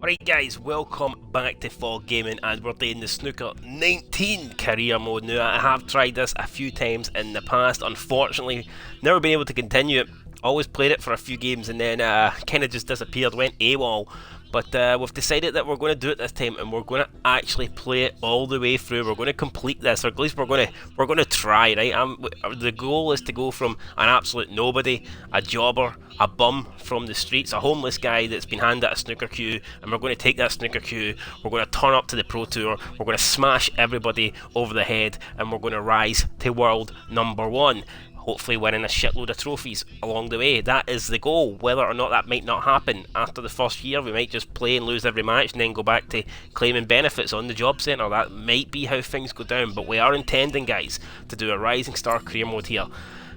Alright guys, welcome back to Fall Gaming, and we're doing the Snooker 19 career mode now. I have tried this a few times in the past, unfortunately never been able to continue it. Always played it for a few games and then kind of just disappeared, went AWOL. But we've decided that we're going to do it this time, and we're going to actually play it all the way through. We're going to complete this, or at least we're going to try, right? The goal is to go from an absolute nobody, a jobber, a bum from the streets, a homeless guy that's been handed a snooker cue, and we're going to take that snooker cue, we're going to turn up to the Pro Tour, we're going to smash everybody over the head, and we're going to rise to world number one. Hopefully winning a shitload of trophies along the way. That is the goal. Whether or not that might not happen after the first year, we might just play and lose every match and then go back to claiming benefits on the job centre. That might be how things go down, but we are intending, guys, to do a Rising Star career mode here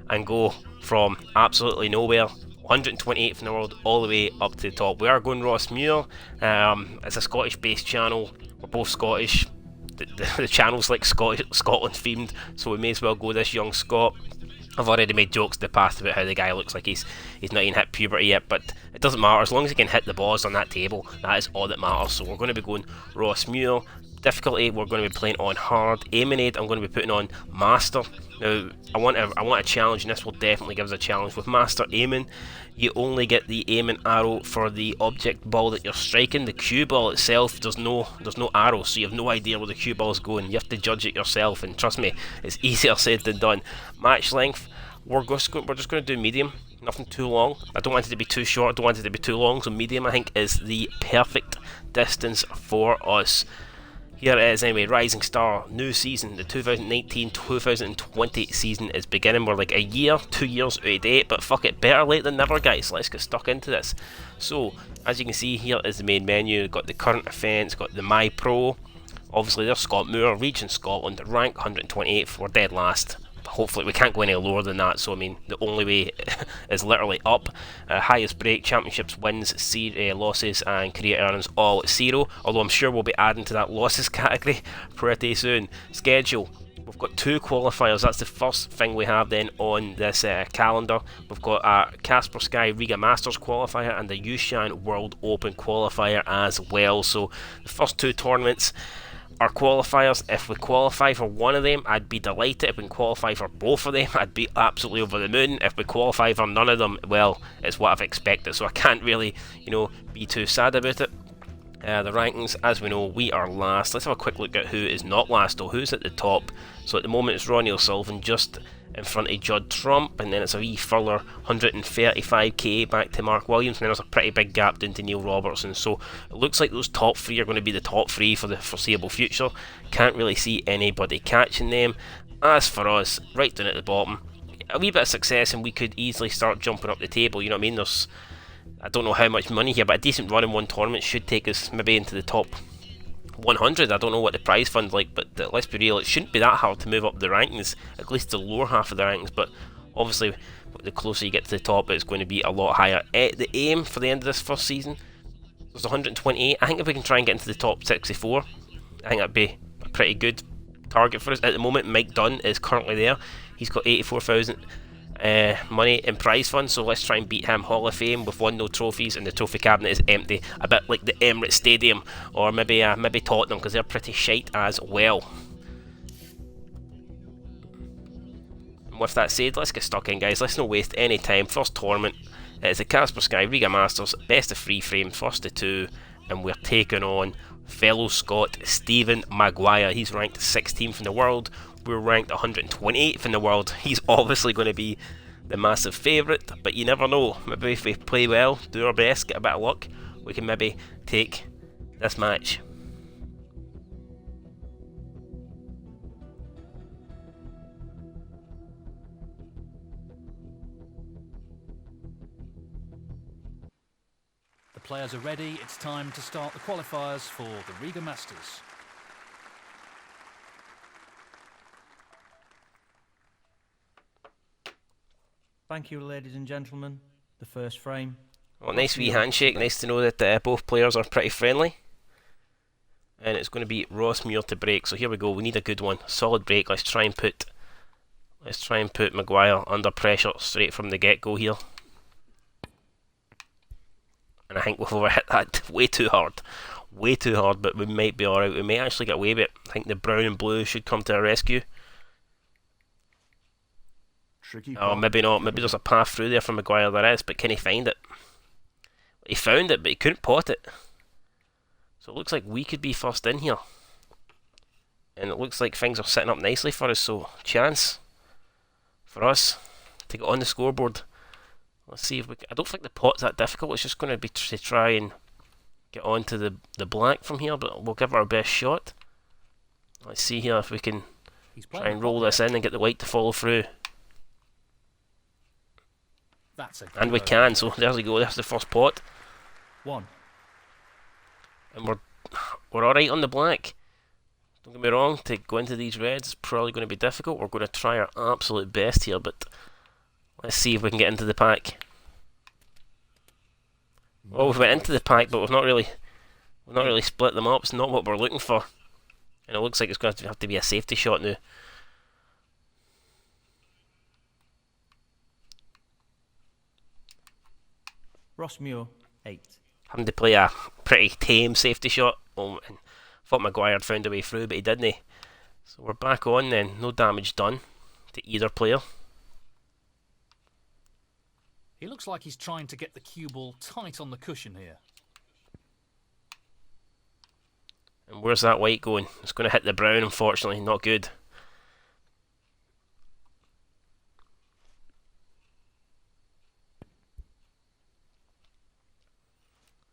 and go from absolutely nowhere, 128th in the world, all the way up to the top. We are going Ross MUIR. It's a Scottish based channel. We're both Scottish. The channel's like Scotland themed, so we may as well go this young Scot. I've already made jokes in the past about how the guy looks like he's not even hit puberty yet, but it doesn't matter. As long as he can hit the balls on that table, that is all that matters. So we're going to be going Ross MUIR. Difficulty, we're going to be playing on hard. Aiming aid, I'm going to be putting on master. Now, I want a challenge, and this will definitely give us a challenge. With master aiming, you only get the aiming arrow for the object ball that you're striking. The cue ball itself, there's no arrow, so you have no idea where the cue ball is going. You have to judge it yourself, and trust me, it's easier said than done. Match length, we're just going to do medium. Nothing too long. I don't want it to be too short. I don't want it to be too long. So medium, I think, is the perfect distance for us. Here it is anyway, Rising Star, new season, the 2019-2020 season is beginning. We're like a year, 2 years out of date, but fuck it, better late than never, guys. Let's get stuck into this. So, as you can see, here is the main menu. Got the current events, got the My Pro. Obviously there's Scott MUIR, region Scotland, rank 128th, we're dead last. Hopefully we can't go any lower than that, so I mean the only way is literally up. Highest break, championships, wins, losses and career earnings all at 0, although I'm sure we'll be adding to that losses category pretty soon. Schedule, we've got 2 qualifiers. That's the first thing we have then on this calendar. We've got a Kaspersky Riga Masters qualifier and the Yushan World Open qualifier as well. So the first 2 tournaments are qualifiers. If we qualify for one of them, I'd be delighted. If we can qualify for both of them, I'd be absolutely over the moon. If we qualify for none of them, well, it's what I've expected, so I can't really, be too sad about it. The rankings, as we know, we are last. Let's have a quick look at who is not last though. Who's at the top? So at the moment it's Ronnie O'Sullivan just in front of Judd Trump, and then it's a wee further 135k back to Mark Williams, and then there's a pretty big gap down to Neil Robertson. So it looks like those top 3 are going to be the top 3 for the foreseeable future. Can't really see anybody catching them. As for us, right down at the bottom, a wee bit of success and we could easily start jumping up the table. You know what I mean? There's, I don't know how much money here, but a decent run in one tournament should take us maybe into the top 100. I don't know what the prize fund's like, but let's be real, it shouldn't be that hard to move up the rankings, at least the lower half of the rankings, but obviously the closer you get to the top it's going to be a lot higher. The aim for the end of this first season was 128. I think if we can try and get into the top 64, I think that'd be a pretty good target for us. At the moment Mike Dunn is currently there. He's got 84,000 money in prize fund, so let's try and beat him. Hall of Fame, we've won no trophies and the trophy cabinet is empty, a bit like the Emirates Stadium, or maybe Tottenham, because they're pretty shite as well. And with that said, let's get stuck in, guys. Let's not waste any time. First tournament is the Kaspersky Riga Masters, best of 3 frame, first to 2, and we're taking on fellow Scot Stephen Maguire. He's ranked 16th in the world. We're ranked 128th in the world. He's obviously going to be the massive favourite, but you never know. Maybe if we play well, do our best, get a bit of luck, we can maybe take this match. The players are ready. It's time to start the qualifiers for the Riga Masters. Thank you, ladies and gentlemen. The first frame. Well, nice wee handshake. Nice to know that both players are pretty friendly. And it's going to be Ross MUIR to break. So here we go. We need a good one. Solid break. Let's try and put Maguire under pressure straight from the get-go here. And And I think we've overhit that way too hard. Way too hard, but we might be alright. We may actually get away with it. I think the brown and blue should come to our rescue. Oh, maybe not. Maybe there's a path through there for MUIR. There is, but can he find it? He found it, but he couldn't pot it. So it looks like we could be first in here. And it looks like things are setting up nicely for us, so chance for us to get on the scoreboard. Let's see if we can. I don't think the pot's that difficult. It's just going to be to try and get onto the black from here, but we'll give it our best shot. Let's see here if we can try and roll this in and get the white to follow through. And we can, so there we go. That's the first pot. One. And we're alright on the black. Don't get me wrong, to go into these reds is probably going to be difficult. We're going to try our absolute best here, but let's see if we can get into the pack. Oh, we went into the pack, but we've not really split them up. It's not what we're looking for. And it looks like it's going to have to be a safety shot now. MUIR 8. Having to play a pretty tame safety shot. Oh, and thought MUIR had found a way through, but he didn't. So we're back on then. No damage done to either player. He looks like he's trying to get the cue ball tight on the cushion here. And where's that white going? It's going to hit the brown, unfortunately. Not good.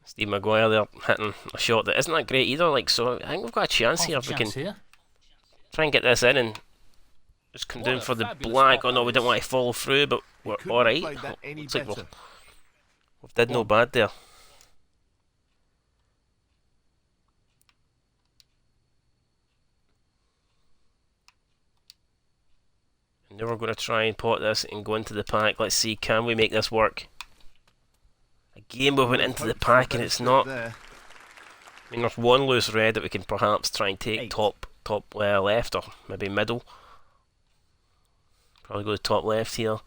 Steve MUIR there hitting a shot that isn't that great either. Like, so I think we've got a chance here if we can try and get this in and just come down for the black. Oh no, we didn't want to follow through, but we're alright. Looks like we've did no bad there. And now we're going to try and pot this and go into the pack. Let's see, can we make this work? Again, we went into the pack and it's not. I mean, there's one loose red that we can perhaps try and take top left or maybe middle. Probably go to top left here.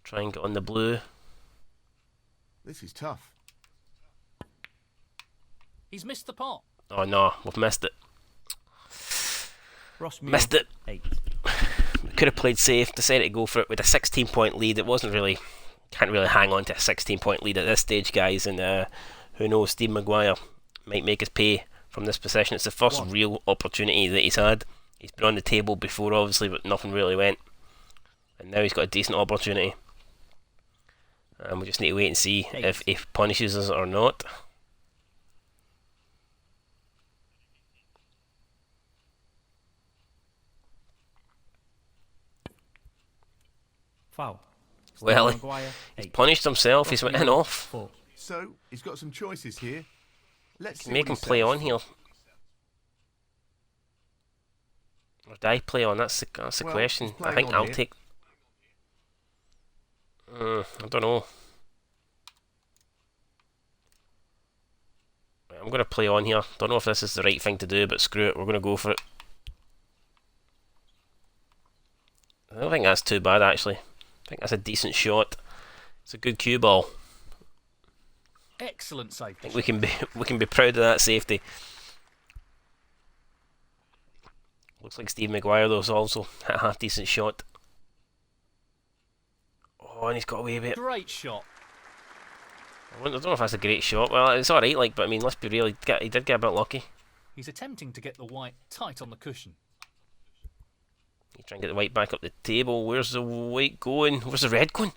Try and get on the blue. This is tough. He's missed the pot. Oh no, we've missed it. Missed it. We could have played safe, decided to go for it with a 16-point lead. It wasn't really. Can't really hang on to a 16-point lead at this stage, guys, and who knows, Steve MUIR might make us pay from this position. It's the first real opportunity that he's had. He's been on the table before, obviously, but nothing really went. And now he's got a decent opportunity. And we just need to wait and see if he punishes us or not. Foul. Well, he's punished himself. He's went in off. So he's got some choices here. Let's make him play on here. Or do I play on? That's the question. I think I'll take. I don't know. I'm going to play on here. Don't know if this is the right thing to do, but screw it. We're going to go for it. I don't think that's too bad, actually. I think that's a decent shot. It's a good cue ball. Excellent safety. I think we can be proud of that safety. Looks like Steve MUIR though has also hit a half decent shot. Oh, and he's got away with it. Great shot. I don't know if that's a great shot. Well, it's alright, like, but I mean, let's be real. He did get a bit lucky. He's attempting to get the white tight on the cushion. You try and get the white back up the table. Where's the white going? Where's the red going?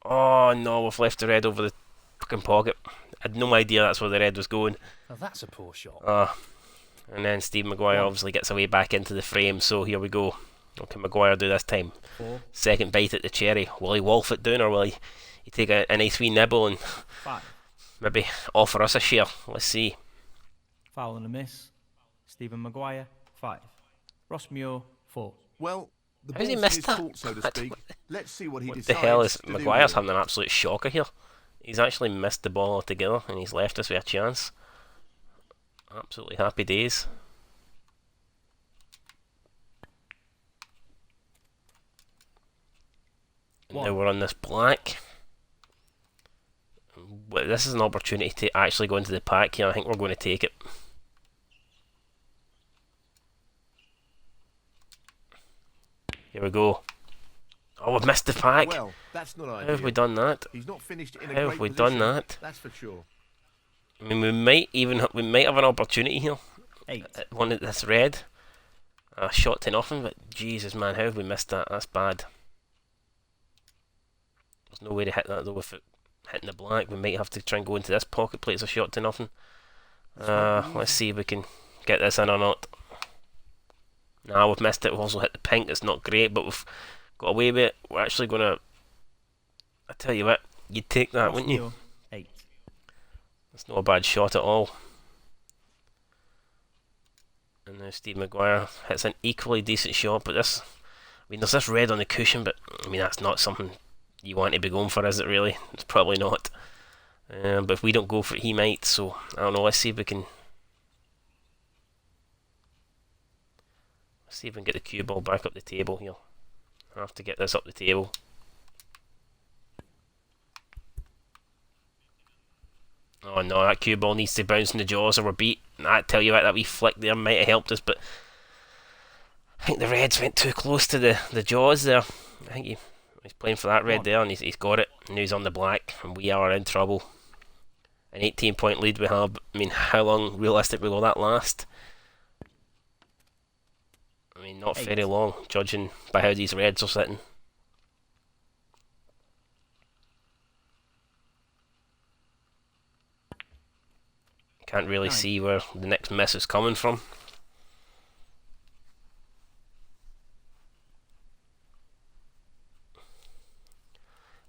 Oh no, we've left the red over the fucking pocket. I had no idea that's where the red was going. Now that's a poor shot. And then Steve MUIR obviously gets away back into the frame, so here we go. What can MUIR do this time? Second bite at the cherry. Will he wolf it down or will he take a nice wee nibble and maybe offer us a share? Let's see. Foul and a miss. Stephen MUIR 5. MUIR 4. Well, the how's he ball's missed his that? fault, so to speak. Let's see what he decides. What the hell is to do MUIR's with it. having an absolute shocker here. He's actually missed the ball altogether and he's left us with a chance. Absolutely happy days. And now we're on this black. this is an opportunity to actually go into the pack here. I think we're going to take it. Here we go. Oh, we've missed the pack. Well, that's not ideal. How have we done that? He's not finished in a How great have we position, done that? that's for sure. I mean, we might have an opportunity here. 8. One at this red. A shot to nothing, but Jesus, man, how have we missed that? That's bad. There's no way to hit that though with it hitting the black. We might have to try and go into this pocket plate as a shot to nothing. Let's see if we can get this in or not. Nah, we've missed it. We've also hit the pink. It's not great, but we've got away with it. We're actually gonna. I tell you what, you'd take that, wouldn't you? 8. That's not a bad shot at all. And now Steve McGuire hits an equally decent shot, but this, I mean, there's this red on the cushion, but I mean that's not something you want to be going for, is it really? It's probably not. But if we don't go for it, he might. So I don't know. Let's see if we can. Let's see if we can get the cue ball back up the table here. I have to get this up the table. Oh no, that cue ball needs to bounce in the jaws or we're beat. I tell you what, that wee flick there might have helped us, but I think the reds went too close to the jaws there. I think he's playing for that red there, and he's got it. And he's on the black, and we are in trouble. An 18-point lead we have. I mean, how long realistically will that last? I mean, not 8. very long, judging by how these reds are sitting. Can't really 9. see where the next miss is coming from.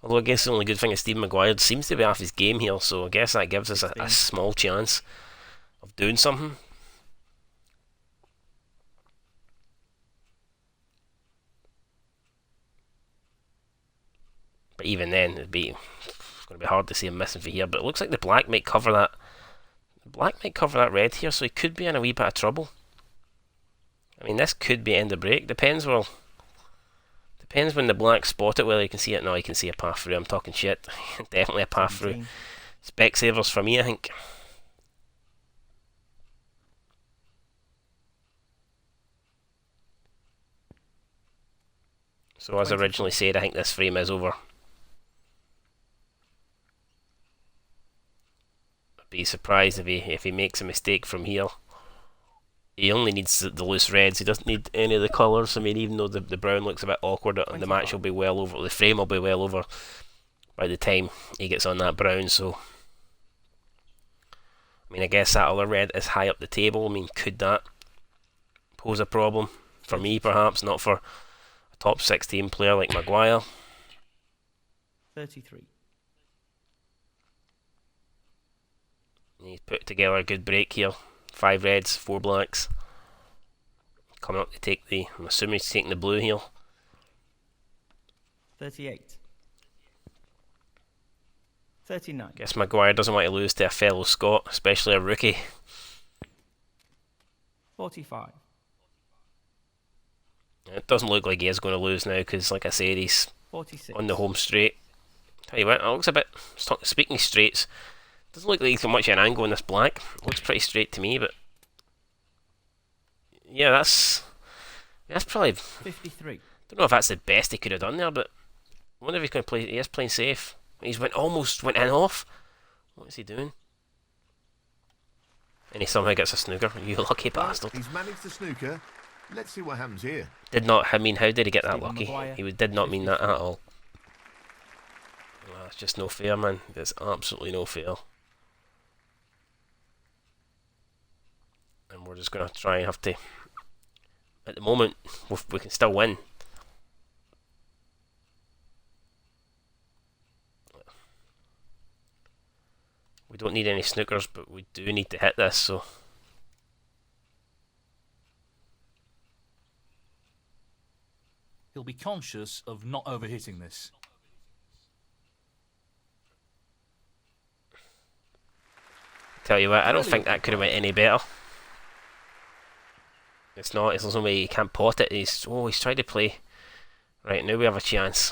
Although I guess the only good thing is Steve McGuire seems to be off his game here, so I guess that gives us a small chance of doing something. But even then, it's going to be hard to see him missing for here. But it looks like the black might cover that. The black might cover that red here, so he could be in a wee bit of trouble. I mean, this could be end of break. Depends when the black spot it, whether you can see it. No, you can see a path through. I'm talking shit. Definitely a path through. Specsavers for me, I think. So as I originally said, I think this frame is over. I'd be surprised if he makes a mistake from here. He only needs the loose reds. He doesn't need any of the colours. I mean, even though the brown looks a bit awkward, and the match will be well over. The frame will be well over by the time he gets on that brown. So, I mean, I guess that other red is high up the table. I mean, could that pose a problem for me? Perhaps not for a top 16 player like Maguire. 33. He's put together a good break here. 5 reds, 4 blacks. Coming up to take the. I'm assuming he's taking the blue here. 38. 39. Guess Maguire doesn't want to lose to a fellow Scot, especially a rookie. 45. It doesn't look like he is going to lose now because, like I said, he's 46. on the home straight. Tell you what, it looks a bit. Speaking of straights, doesn't look like he's got much of an angle in this black. Looks pretty straight to me, but yeah, that's probably. 53. Don't know if that's the best he could have done there, but I wonder if he's going to play. He is playing safe. He's almost went in off. What is he doing? And he somehow gets a snooker. You lucky bastard. He's managed the snooker. Let's see what happens here. Did not. I mean, how did he get that Stephen lucky? Maguire, He did not mean that at all. It's just no fair, man. It's absolutely no fair. And we're just going to try and have to. At the moment, we can still win. We don't need any snookers, but we do need to hit this, so. He'll be conscious of not overhitting this. Tell you what, I don't think that could have went any better. It's not. There's no way he can't pot it. He's tried to play. Right, now we have a chance.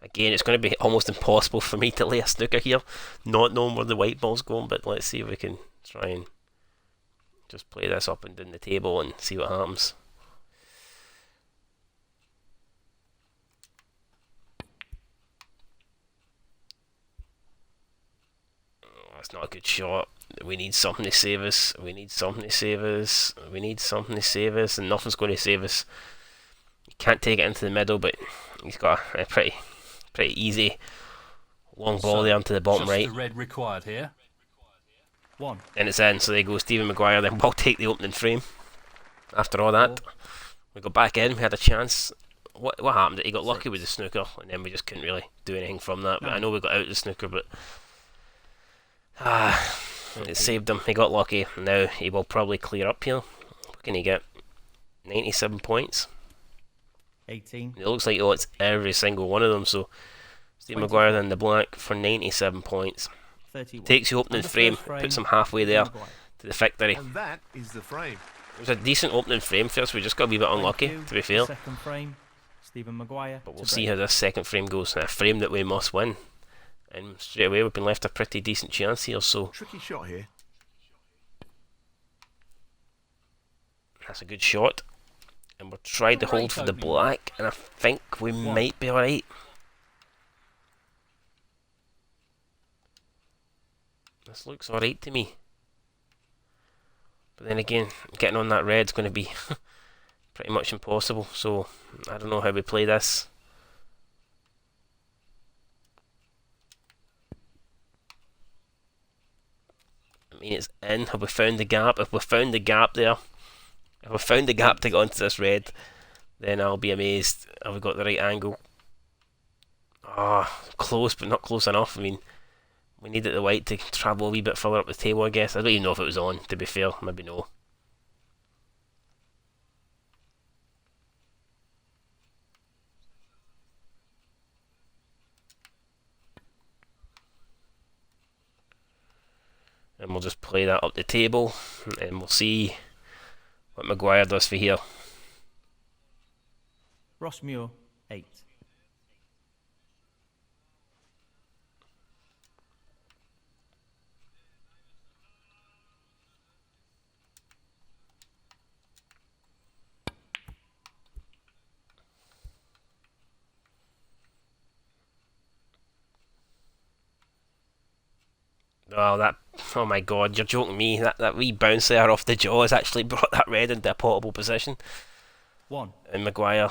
Again, it's going to be almost impossible for me to lay a snooker here, not knowing where the white ball's going, but let's see if we can try and just play this up and down the table and see what happens. That's not a good shot. We need something to save us. We need something to save us. We need something to save us, and nothing's going to save us. You can't take it into the middle, but he's got a pretty easy long ball there onto the bottom right. The red required here. 1. And it's in, so there goes Stephen Maguire. Then we'll take the opening frame. After all that, we got back in. We had a chance. What happened? He got lucky with the snooker, and then we just couldn't really do anything from that. But I know we got out of the snooker, but it saved him. He got lucky. Now he will probably clear up here. What can he get? 97 points. 18. It looks like he wants every single one of them. So Steve Maguire then the black for 97 points. 31. Takes the opening frame, puts him halfway there to the victory. And that is the frame. It was a decent opening frame for us. We just got a wee bit unlucky, to be fair. Second frame, Stephen Maguire. But we'll see how this second frame goes. A frame that we must win. And straight away we've been left a pretty decent chance here. So Tricky shot here. that's a good shot. And we're trying to hold for the black. And I think we might be alright. This looks alright to me. But then again, getting on that red's going to be pretty much impossible. So I don't know how we play this. I mean, it's in. Have we found the gap? If we found the gap there, if we found the gap to get onto this red, then I'll be amazed. Have we got the right angle? Ah, close, but not close enough. I mean, we needed the white to travel a wee bit further up the table, I guess. I don't even know if it was on, to be fair. Maybe no. And we'll just play that up the table, and we'll see what Maguire does for here. Ross MUIR, 8. Oh, that! Oh my God, you're joking me. That wee bounce there off the jaw has actually brought that red into a potable position. 1. And Maguire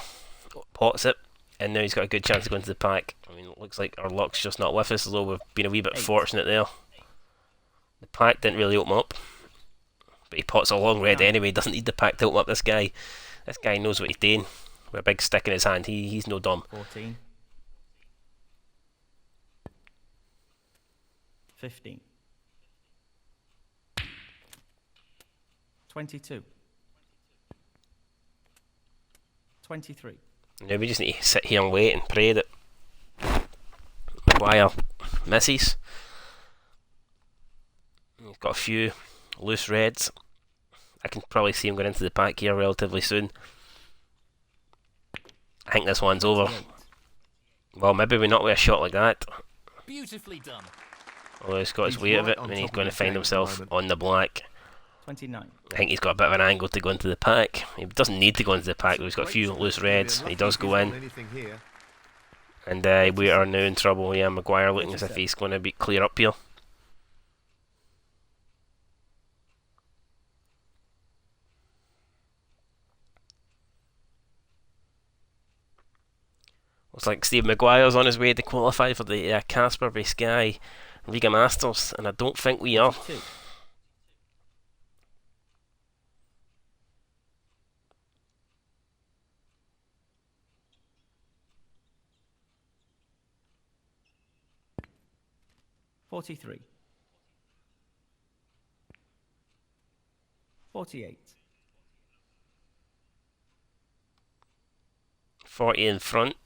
pots it, and now he's got a good chance to go into the pack. I mean, it looks like our luck's just not with us, although we've been a wee bit fortunate there. The pack didn't really open up, but he pots a long red anyway. Doesn't need the pack to open up. This guy knows what he's doing. With a big stick in his hand, he's no dumb. 14. 15. 22. 23. Now we just need to sit here and wait and pray that Maguire misses. He's got a few loose reds. I can probably see him going into the pack here relatively soon. I think this one's over. Well, maybe we not with a shot like that. Beautifully done. Although he's got his way of it, and he's going to find himself on the black. 29. I think he's got a bit of an angle to go into the pack. He doesn't need to go into the pack, though. He's got a few loose reds. He does go in. And we are now in trouble. Yeah, Maguire looking as if he's going to be clear up here. Looks like Steve Maguire's on his way to qualify for the Casper by Sky Riga Masters, and I don't think we are. 2. $43. 48. 40 in front.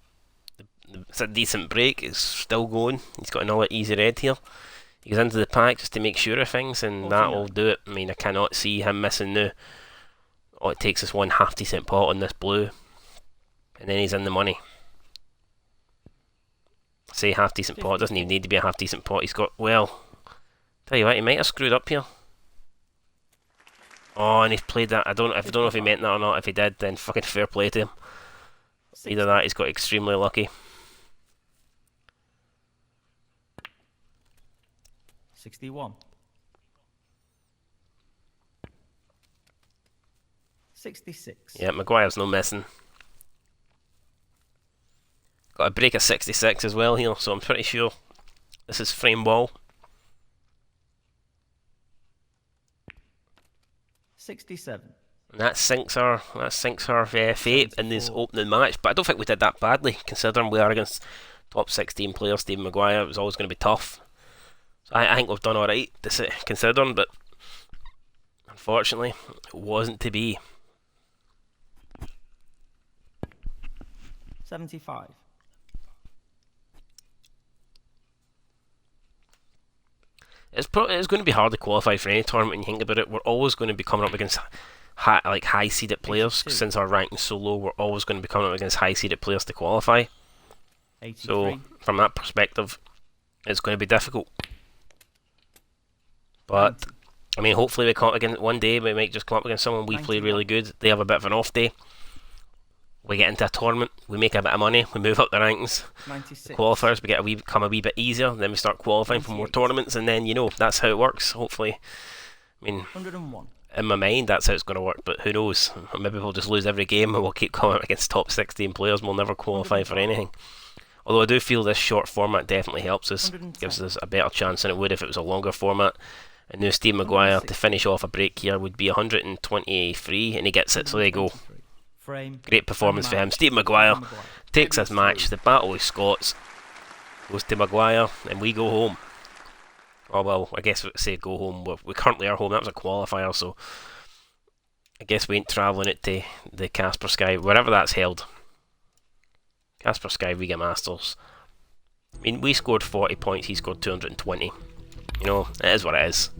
It's a decent break. It's still going. He's got another easy red here. He goes into the pack just to make sure of things, and that will do it. I mean, I cannot see him missing now. All it takes is one half decent pot on this blue, and then he's in the money. say half decent pot. It doesn't even need to be a half decent pot. He's got, well, tell you what, he might have screwed up here. Oh, and he's played that. I don't know if he meant that or not. If he did, then fucking fair play to him. Either that, he's got extremely lucky. 61. 66. Yeah, Maguire's no missing. Got a break of 66 as well here, so I'm pretty sure this is frame ball. 67. And that sinks our fate in this opening match. But I don't think we did that badly, considering we are against top 16 player Stephen Maguire. It was always going to be tough. So I think we've done alright, considering, but unfortunately, it wasn't to be. 75. It's going to be hard to qualify for any tournament when you think about it. We're always going to be coming up against high-seeded players. 82. Since our ranking's so low, we're always going to be coming up against high-seeded players to qualify. 83. So, from that perspective, it's going to be difficult. But, I mean, hopefully we come up against, one day we might just come up against someone we play really good. They have a bit of an off day. We get into a tournament, we make a bit of money, we move up the rankings. 96. Qualifiers, we get become a wee bit easier, then we start qualifying for more tournaments, and then, you know, that's how it works, hopefully. I mean, 101. in my mind, that's how it's going to work, but who knows? Maybe we'll just lose every game and we'll keep coming up against top 16 players and we'll never qualify for anything. Although I do feel this short format definitely helps us, gives us a better chance than it would if it was a longer format. And now Steve Maguire, to finish off a break here, would be 123, and he gets it, so there you go. Great performance for him. Steve Maguire takes this match. The battle of Scots goes to Maguire, and we go home. Oh well, I guess we say go home. We currently are home. That was a qualifier, so I guess we ain't travelling it to the Casper Sky, wherever that's held. Casper Sky Riga Masters. I mean, we scored 40 points. He scored 220. You know, it is what it is.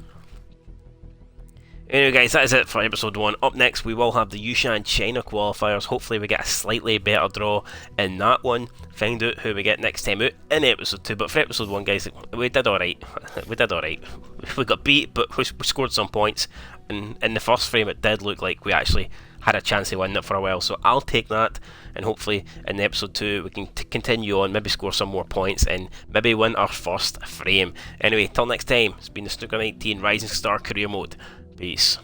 Anyway guys, that is it for episode 1. Up next we will have the Yushan China qualifiers. Hopefully we get a slightly better draw in that one. Find out who we get next time out in episode 2. But for episode 1 guys, we did alright. We did alright. We got beat, but we scored some points. And in the first frame it did look like we actually had a chance of winning it for a while. So I'll take that, and hopefully in episode 2 we can continue on, maybe score some more points and maybe win our first frame. Anyway, till next time, it's been the Snooker 19 Rising Star Career Mode. Peace.